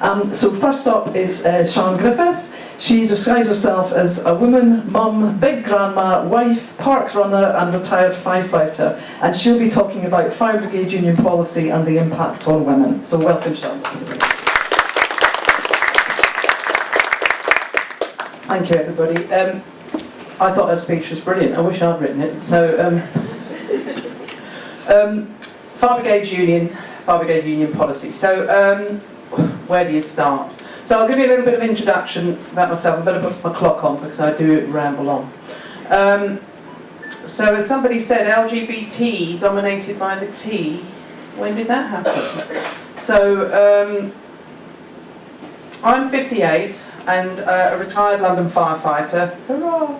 So first up is Sian Griffiths. She describes herself as a woman, mum, big grandma, wife, park runner and retired firefighter. And she'll be talking about Fire Brigade Union policy and the impact on women. So welcome, Sian. Thank you, everybody. I thought her speech was brilliant. I wish I'd written it. So, Fire Brigade Union policy. So, where do you start? So I'll give you a little bit of introduction about myself. I better put my clock on because I do ramble on. So as somebody said, LGBT dominated by the T. When did that happen? So I'm 58 and a retired London firefighter. Hurrah!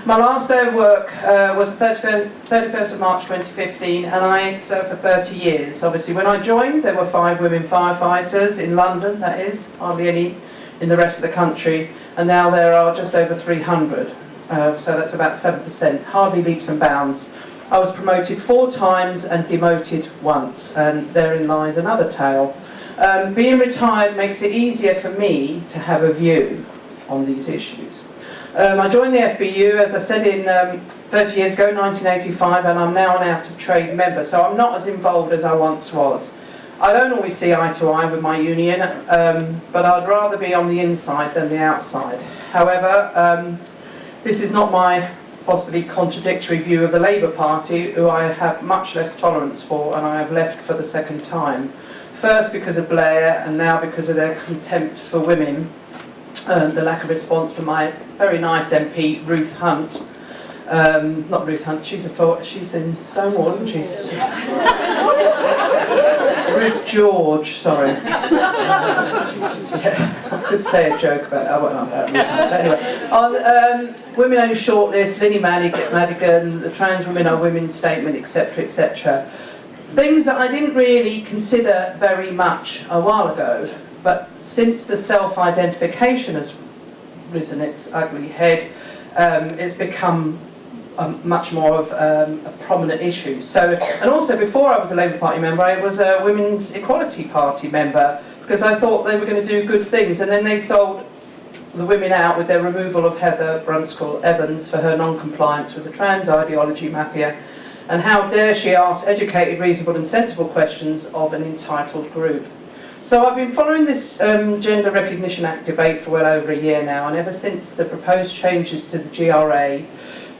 My last day of work was the 31st of March 2015, and I served for 30 years. Obviously, when I joined, there were 5 women firefighters in London, that is, hardly any in the rest of the country, and now there are just over 300. So that's about 7%, hardly leaps and bounds. I was promoted 4 times and demoted once, and therein lies another tale. Being retired makes it easier for me to have a view on these issues. I joined the FBU, as I said, in 30 years ago, 1985, and I'm now an out-of-trade member, so I'm not as involved as I once was. I don't always see eye to eye with my union, but I'd rather be on the inside than the outside. However, this is not my possibly contradictory view of the Labour Party, who I have much less tolerance for, and I have left for the second time. First because of Blair, and now because of their contempt for women. The lack of response from my very nice MP, Ruth Hunt. Not Ruth Hunt, she's in Stonewall, isn't she? Ruth George, sorry. Yeah, I could say a joke about Ruth Hunt. But anyway, on Women Only Shortlist, Linny Madigan, the Trans Women Are Women statement, etc., etc. Things that I didn't really consider very much a while ago. But since the self-identification has risen its ugly head, it's become much more of a prominent issue. So, and also before I was a Labour Party member, I was a Women's Equality Party member because I thought they were going to do good things, and then they sold the women out with their removal of Heather Brunskill-Evans for her non-compliance with the trans ideology mafia. And how dare she ask educated, reasonable and sensible questions of an entitled group. So I've been following this Gender Recognition Act debate for well over a year now, and ever since the proposed changes to the GRA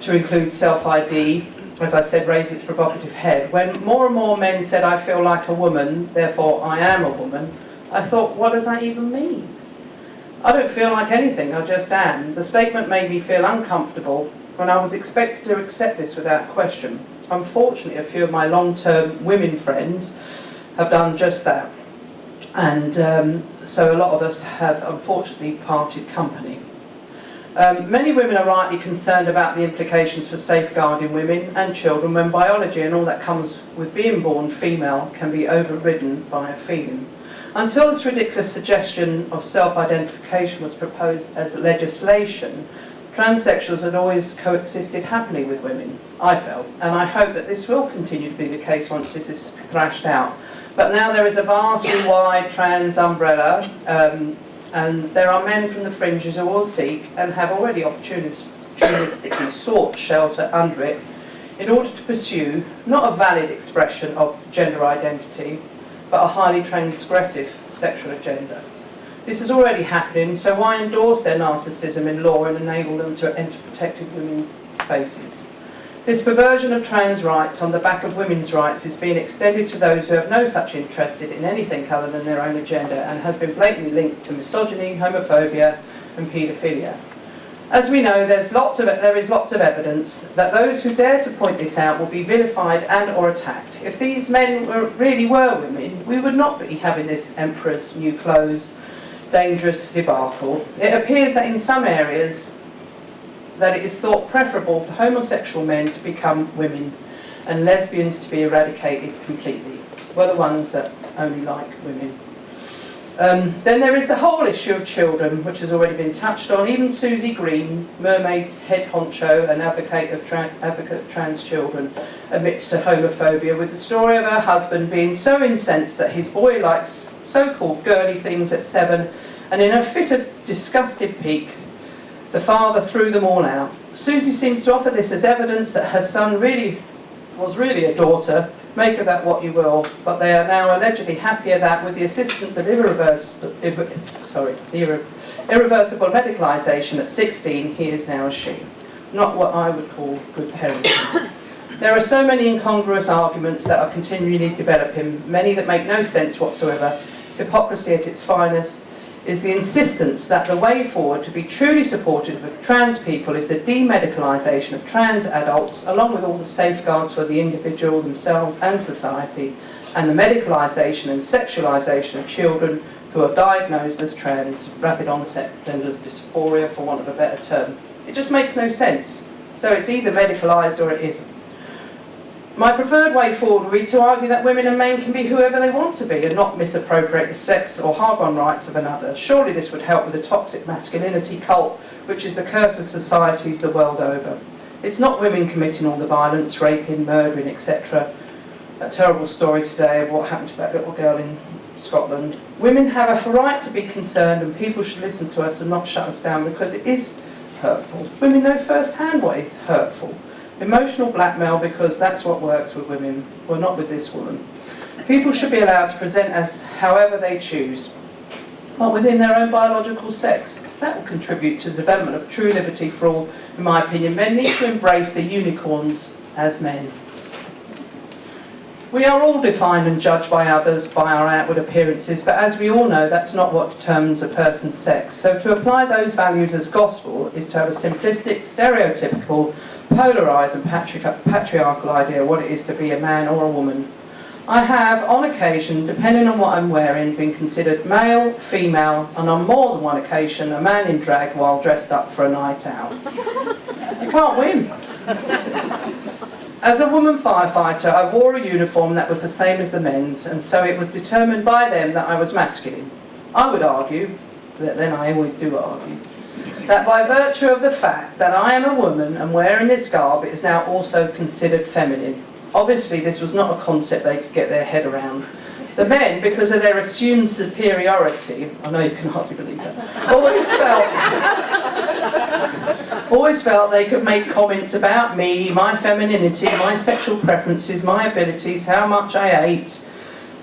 to include self-ID, as I said, raised its provocative head, when more and more men said, I feel like a woman, therefore I am a woman, I thought, what does that even mean? I don't feel like anything, I just am. The statement made me feel uncomfortable when I was expected to accept this without question. Unfortunately, a few of my long-term women friends have done just that. And so a lot of us have unfortunately parted company. Many women are rightly concerned about the implications for safeguarding women and children when biology and all that comes with being born female can be overridden by a feeling. Until this ridiculous suggestion of self-identification was proposed as legislation, transsexuals had always coexisted happily with women, I felt, and I hope that this will continue to be the case once this is thrashed out. But now there is a vastly wide trans umbrella, and there are men from the fringes who will seek and have already opportunistically sought shelter under it in order to pursue not a valid expression of gender identity, but a highly transgressive sexual agenda. This is already happening, so why endorse their narcissism in law and enable them to enter protected women's spaces? This perversion of trans rights on the back of women's rights is being extended to those who have no such interest in anything other than their own agenda and has been blatantly linked to misogyny, homophobia and paedophilia. As we know, there is lots of evidence that those who dare to point this out will be vilified and or attacked. If these men really were women, we would not be having this emperor's new clothes dangerous debacle. It appears that in some areas that it is thought preferable for homosexual men to become women and lesbians to be eradicated completely. We're the ones that only like women. Then there is the whole issue of children, which has already been touched on. Even Susie Green, Mermaid's head honcho and advocate of trans children, admits to homophobia, with the story of her husband being so incensed that his boy likes so-called girly things at 7, and in a fit of disgusted pique, the father threw them all out. Susie seems to offer this as evidence that her son was really a daughter. Make of that what you will, but they are now allegedly happier that, with the assistance of irreversible medicalisation at 16, he is now a she. Not what I would call good parenting. There are so many incongruous arguments that are continually developing, many that make no sense whatsoever. Hypocrisy at its finest is the insistence that the way forward to be truly supportive of trans people is the demedicalisation of trans adults, along with all the safeguards for the individual themselves and society, and the medicalisation and sexualisation of children who are diagnosed as trans, rapid onset gender dysphoria, for want of a better term. It just makes no sense. So it's either medicalised or it isn't. My preferred way forward would be to argue that women and men can be whoever they want to be and not misappropriate the sex or harp on rights of another. Surely this would help with the toxic masculinity cult, which is the curse of societies the world over. It's not women committing all the violence, raping, murdering, etc. That terrible story today of what happened to that little girl in Scotland. Women have a right to be concerned, and people should listen to us and not shut us down, because it is hurtful. Women know firsthand what is hurtful. Emotional blackmail, because that's what works with women, well, not with this woman. People should be allowed to present as however they choose, but within their own biological sex. That will contribute to the development of true liberty for all. In my opinion, men need to embrace the unicorns as men. We are all defined and judged by others by our outward appearances, but as we all know, that's not what determines a person's sex. So to apply those values as gospel is to have a simplistic, stereotypical, polarised and patriarchal idea of what it is to be a man or a woman. I have, on occasion, depending on what I'm wearing, been considered male, female, and on more than one occasion, a man in drag while dressed up for a night out. You can't win. As a woman firefighter, I wore a uniform that was the same as the men's, and so it was determined by them that I was masculine. I would argue, then I always do argue, that by virtue of the fact that I am a woman and wearing this garb, it is now also considered feminine. Obviously, this was not a concept they could get their head around. The men, because of their assumed superiority, I know you can hardly believe that, always felt they could make comments about me, my femininity, my sexual preferences, my abilities, how much I ate.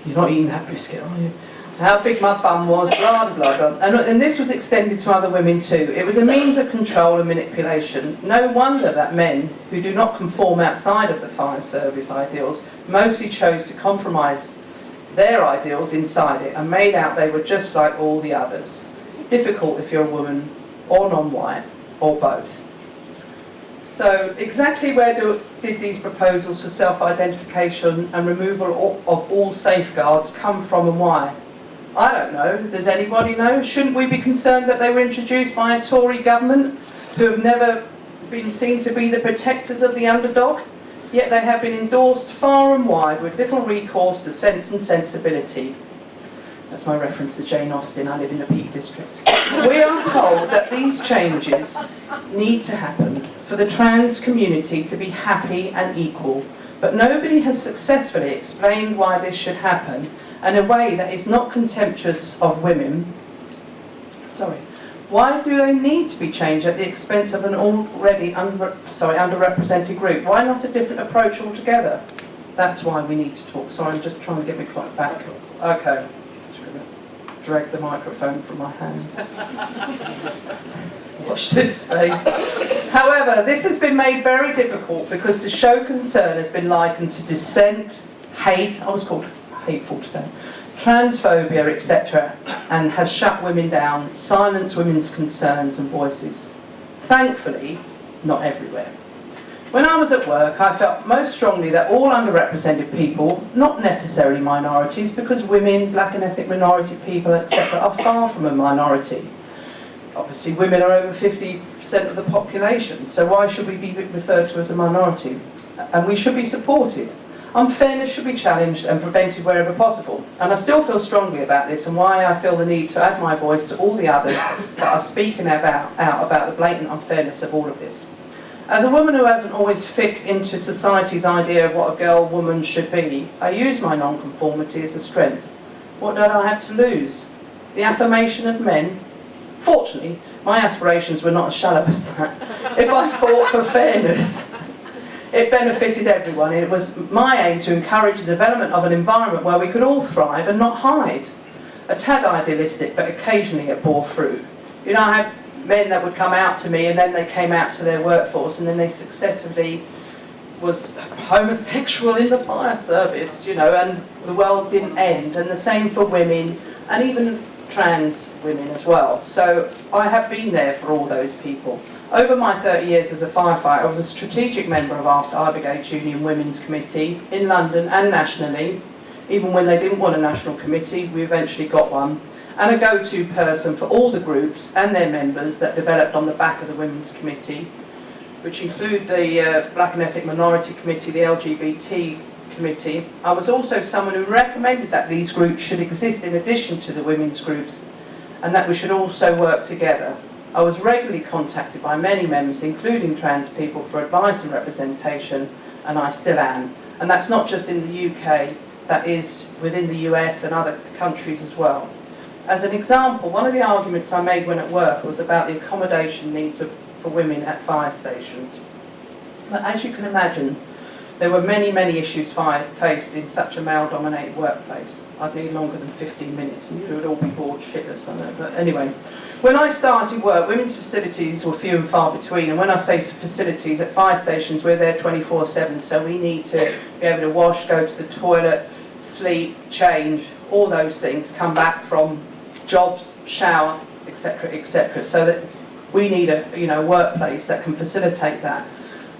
You're not eating that biscuit, are you? How big my bum was, blah, blah, blah. And this was extended to other women too. It was a means of control and manipulation. No wonder that men, who do not conform outside of the fire service ideals, mostly chose to compromise their ideals inside it and made out they were just like all the others. Difficult if you're a woman, or non-white, or both. So exactly where did these proposals for self-identification and removal of all safeguards come from, and why? I don't know. Does anybody know? Shouldn't we be concerned that they were introduced by a Tory government who have never been seen to be the protectors of the underdog? Yet they have been endorsed far and wide with little recourse to sense and sensibility. That's my reference to Jane Austen. I live in the Peak District. We are told that these changes need to happen for the trans community to be happy and equal, but nobody has successfully explained why this should happen in a way that is not contemptuous of women. Why do they need to be changed at the expense of an already underrepresented group? Why not a different approach altogether? That's why we need to talk. Sorry, I'm just trying to get my clock back. Okay. Just going to drag the microphone from my hands. Watch this space. However, this has been made very difficult because to show concern has been likened to dissent, hate, I was called hateful today, transphobia, etc., and has shut women down, silenced women's concerns and voices. Thankfully, not everywhere. When I was at work, I felt most strongly that all underrepresented people, not necessarily minorities, because women, black and ethnic minority people, etc., are far from a minority. Obviously, women are over 50% of the population, so why should we be referred to as a minority? And we should be supported. Unfairness should be challenged and prevented wherever possible. And I still feel strongly about this, and why I feel the need to add my voice to all the others that are speaking out about the blatant unfairness of all of this. As a woman who hasn't always fit into society's idea of what a girl, woman should be, I use my non-conformity as a strength. What did I have to lose? The affirmation of men. Fortunately, my aspirations were not as shallow as that. If I fought for fairness, it benefited everyone. It was my aim to encourage the development of an environment where we could all thrive and not hide. A tad idealistic, but occasionally it bore fruit. You know, I had men that would come out to me, and then they came out to their workforce, and then they successfully was homosexual in the fire service, you know, and the world didn't end. And the same for women, and even trans women as well. So I have been there for all those people. Over my 30 years as a firefighter, I was a strategic member of our Fire Brigade Union Women's Committee in London and nationally. Even when they didn't want a national committee, we eventually got one. And a go-to person for all the groups and their members that developed on the back of the Women's Committee, which include the Black and Ethnic Minority Committee, the LGBT Committee. I was also someone who recommended that these groups should exist in addition to the women's groups, and that we should also work together. I was regularly contacted by many members, including trans people, for advice and representation, and I still am. And that's not just in the UK, that is within the US and other countries as well. As an example, one of the arguments I made when at work was about the accommodation needs for women at fire stations. But as you can imagine, there were many, many issues faced in such a male-dominated workplace. I'd need longer than 15 minutes and you would all be bored shitless, I know. But anyway, when I started work, women's facilities were few and far between. And when I say facilities, at fire stations, we're there 24/7. So we need to be able to wash, go to the toilet, sleep, change, all those things, come back from jobs, shower, etc., etc. So that we need a workplace that can facilitate that.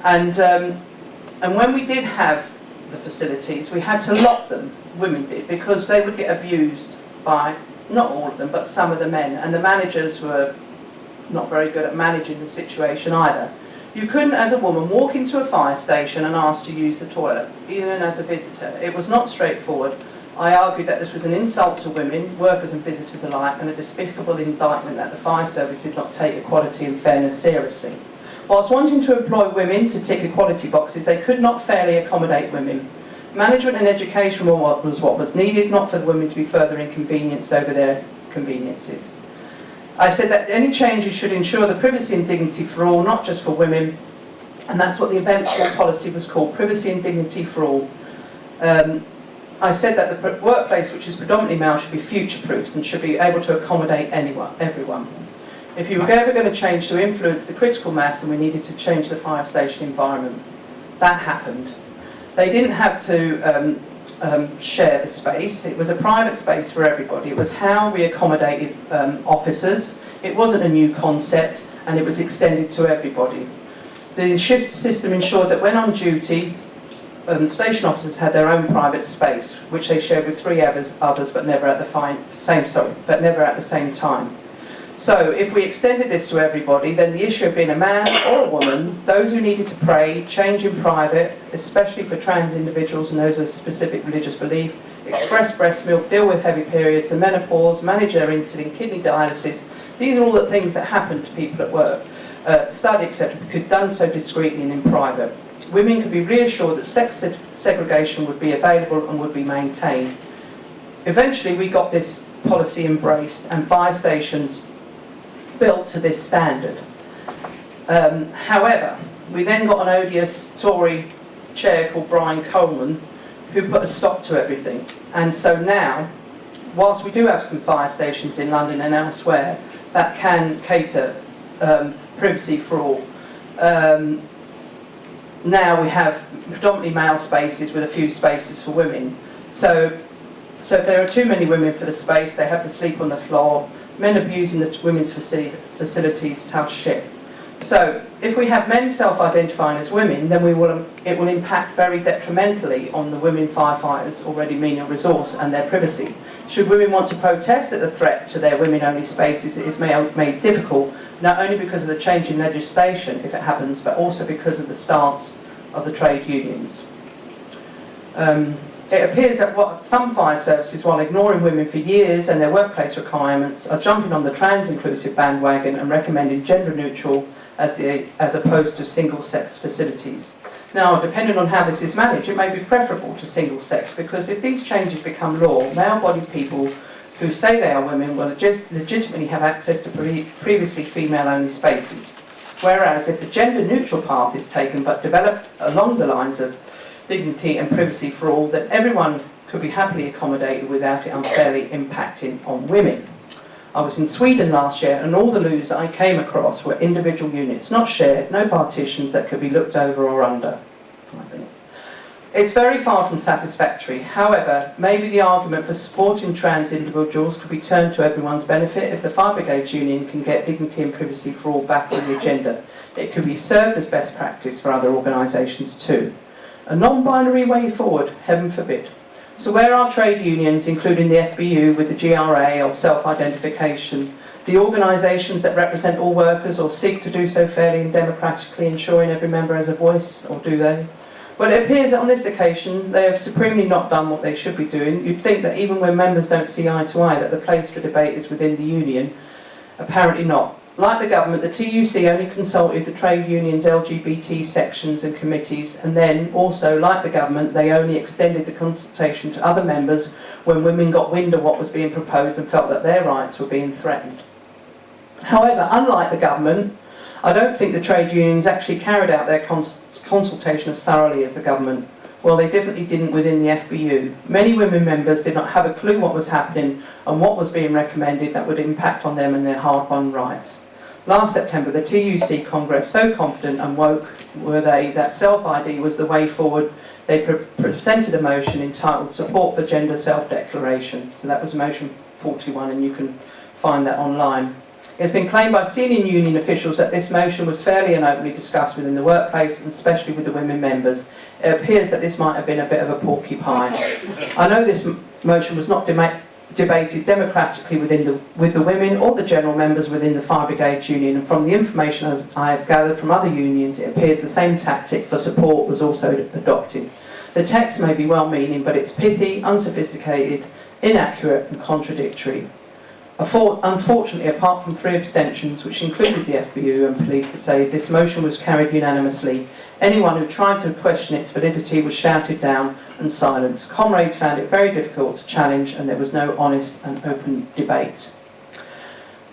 And when we did have the facilities, we had to lock them, women did, because they would get abused by, not all of them, but some of the men. And the managers were not very good at managing the situation either. You couldn't, as a woman, walk into a fire station and ask to use the toilet, even as a visitor. It was not straightforward. I argued that this was an insult to women, workers and visitors alike, and a despicable indictment that the fire service did not take equality and fairness seriously. Whilst wanting to employ women to tick equality boxes, they could not fairly accommodate women. Management and education was what was needed, not for the women to be further inconvenienced over their conveniences. I said that any changes should ensure the privacy and dignity for all, not just for women, and that's what the eventual policy was called, privacy and dignity for all. I said that the workplace, which is predominantly male, should be future-proofed and should be able to accommodate everyone. If you were ever going to change to influence the critical mass, then we needed to change the fire station environment. That happened. They didn't have to share the space. It was a private space for everybody. It was how we accommodated officers. It wasn't a new concept, and it was extended to everybody. The shift system ensured that when on duty, station officers had their own private space, which they shared with three others, but never at the same time. So if we extended this to everybody, then the issue of being a man or a woman, those who needed to pray, change in private, especially for trans individuals and those of specific religious belief, express breast milk, deal with heavy periods and menopause, manage their insulin, kidney dialysis, these are all the things that happen to people at work, study, etc., could done so discreetly and in private. Women could be reassured that sex segregation would be available and would be maintained. Eventually we got this policy embraced and fire stations built to this standard. However, we then got an odious Tory chair called Brian Coleman who put a stop to everything. And so now, whilst we do have some fire stations in London and elsewhere that can cater privacy for all, now we have predominantly male spaces with a few spaces for women. So if there are too many women for the space, they have to sleep on the floor. Men abusing the women's facilities, tough shit. So if we have men self-identifying as women, then it will impact very detrimentally on the women firefighters already mean a resource and their privacy. Should women want to protest at the threat to their women-only spaces, it is made difficult, not only because of the change in legislation, if it happens, but also because of the stance of the trade unions. It appears that some fire services, while ignoring women for years and their workplace requirements, are jumping on the trans-inclusive bandwagon and recommending gender-neutral as opposed to single-sex facilities. Now, depending on how this is managed, it may be preferable to single sex, because if these changes become law, male-bodied people who say they are women will legitimately have access to previously female-only spaces. Whereas if the gender-neutral path is taken but developed along the lines of dignity and privacy for all, then everyone could be happily accommodated without it unfairly impacting on women. I was in Sweden last year, and all the loos I came across were individual units, not shared, no partitions that could be looked over or under. It's very far from satisfactory. However, maybe the argument for supporting trans individuals could be turned to everyone's benefit if the Fire Brigades Union can get dignity and privacy for all back on the agenda. It could be served as best practice for other organisations too. A non-binary way forward, heaven forbid. So where are trade unions, including the FBU with the GRA or self-identification, the organisations that represent all workers or seek to do so fairly and democratically, ensuring every member has a voice, or do they? Well, it appears that on this occasion they have supremely not done what they should be doing. You'd think that even when members don't see eye to eye that the place for debate is within the union. Apparently not. Like the government, the TUC only consulted the trade unions' LGBT sections and committees, and then also, like the government, they only extended the consultation to other members when women got wind of what was being proposed and felt that their rights were being threatened. However, unlike the government, I don't think the trade unions actually carried out their consultation as thoroughly as the government. Well, they definitely didn't within the FBU. Many women members did not have a clue what was happening and what was being recommended that would impact on them and their hard-won rights. Last September, the TUC Congress, so confident and woke were they that self-ID was the way forward, they presented a motion entitled Support for Gender Self-Declaration. So that was motion 41, and you can find that online. It has been claimed by senior union officials that this motion was fairly and openly discussed within the workplace, and especially with the women members. It appears that this might have been a bit of a porcupine. I know this motion was not debated democratically with the women or the general members within the Fire Brigades Union, and from the information as I have gathered from other unions, it appears the same tactic for support was also adopted. The text may be well-meaning, but it's pithy, unsophisticated, inaccurate and contradictory. Unfortunately, apart from 3 abstentions, which included the FBU, I'm pleased to say this motion was carried unanimously. Anyone who tried to question its validity was shouted down and silenced. Comrades found it very difficult to challenge, and there was no honest and open debate.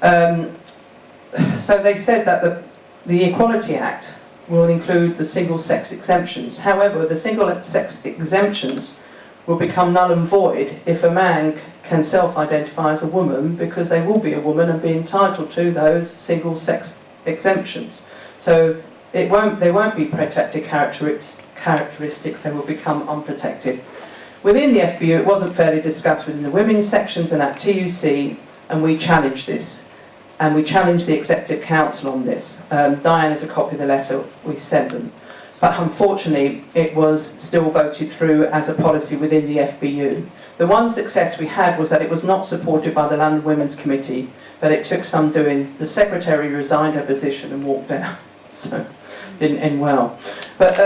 So they said that the Equality Act will include the single-sex exemptions. However, the single-sex exemptions will become null and void if a man can self-identify as a woman, because they will be a woman and be entitled to those single-sex exemptions. So they won't be protected characteristics, they will become unprotected. Within the FBU, it wasn't fairly discussed within the women's sections and at TUC, and we challenged this. And we challenged the Executive Council on this. Diane has a copy of the letter we sent them. But unfortunately, it was still voted through as a policy within the FBU. The one success we had was that it was not supported by the London Women's Committee, but it took some doing. The secretary resigned her position and walked out, so didn't end well. But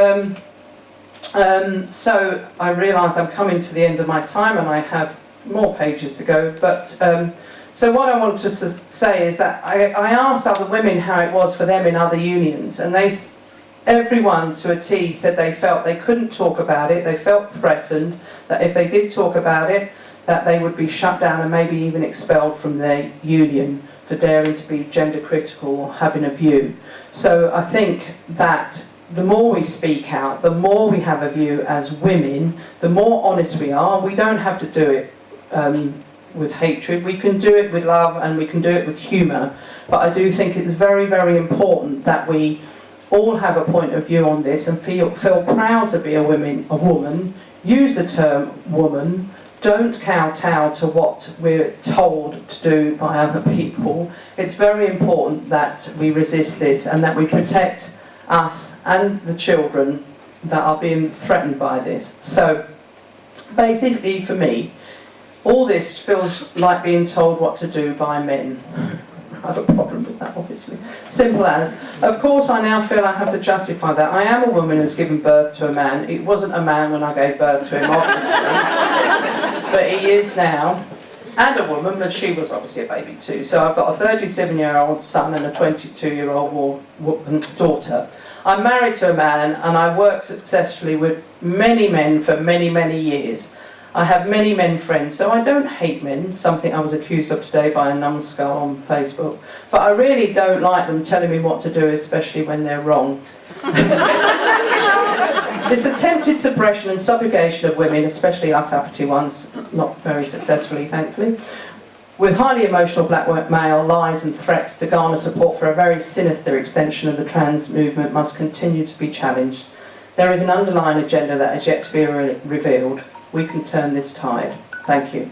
so I realise I'm coming to the end of my time and I have more pages to go. But so what I want to say is that I asked other women how it was for them in other unions, and everyone to a T said they felt they couldn't talk about it, they felt threatened, that if they did talk about it, that they would be shut down and maybe even expelled from their union for daring to be gender critical or having a view. So I think that the more we speak out, the more we have a view as women, the more honest we are. We don't have to do it with hatred, we can do it with love and we can do it with humour, but I do think it's very, very important that we all have a point of view on this and feel proud to be a woman, use the term woman, don't kowtow to what we're told to do by other people. It's very important that we resist this and that we protect us and the children that are being threatened by this. So basically for me, all this feels like being told what to do by men. I have a problem with that, obviously. Simple as. Of course, I now feel I have to justify that. I am a woman who's given birth to a man. It wasn't a man when I gave birth to him, obviously. But he is now. and a woman, but she was obviously a baby too. So I've got a 37-year-old son and a 22-year-old daughter. I'm married to a man, and I've worked successfully with many men for many, many years. I have many men friends, so I don't hate men, something I was accused of today by a numbskull on Facebook. But I really don't like them telling me what to do, especially when they're wrong. This attempted suppression and subjugation of women, especially us uppity ones, not very successfully, thankfully, with highly emotional blackmail, lies and threats to garner support for a very sinister extension of the trans movement must continue to be challenged. There is an underlying agenda that is yet to be revealed. We can turn this tide. Thank you.